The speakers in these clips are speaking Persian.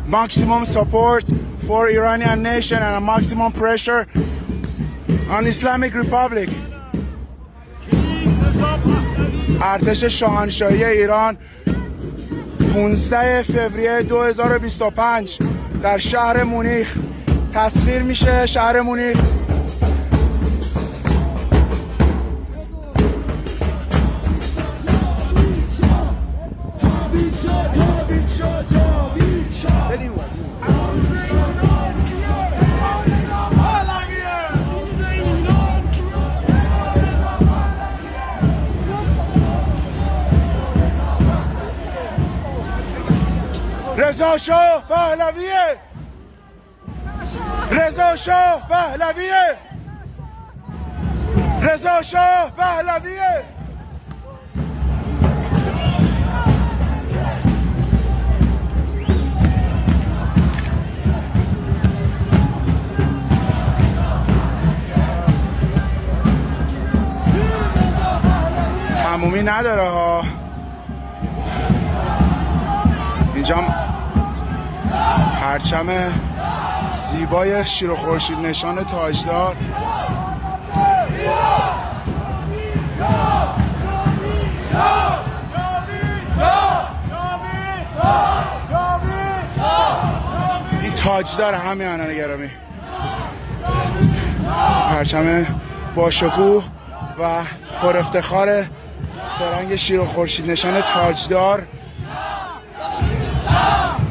maximum support for Iranian nation and a maximum pressure on Islamic Republic. ارتش شاهنشاهی ایران 15 فوریه 2025 در شهر مونیخ تسخیر میشه. شهر مونیخ رضا شاه پهلویه، رضا شاه پهلویه، رضا شاه پهلویه. تمومی نداره ها. اینجا پرچم زیبای شیر و خورشید نشان تاجدار. این تاجدار همیهنان گرامی، پرچم با شکوه و پر افتخار سرنگ شیر و خورشید نشان تاجدار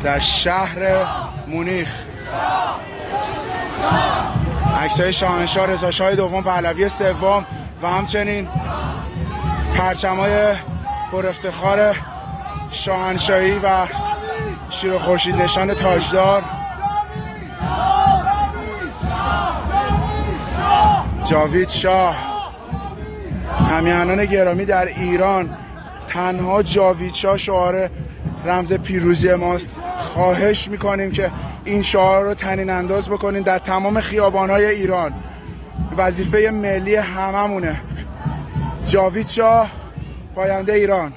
در شهر مونیخ. عکسای شاهنشاه رضا شاه دوم پهلوی سوم و همچنین پرچم‌های پر افتخار شاهنشاهی و شیر و خورشید نشان تاجدار. جاوید شاه. همیهنان گرامی، در ایران تنها جاوید شاه شعار رمز پیروزی ماست. خواهش میکنیم که این شعار رو طنین انداز بکنین در تمام خیابان‌های ایران. وظیفه ملی هممونه. جاوید شاه، پاینده ایران.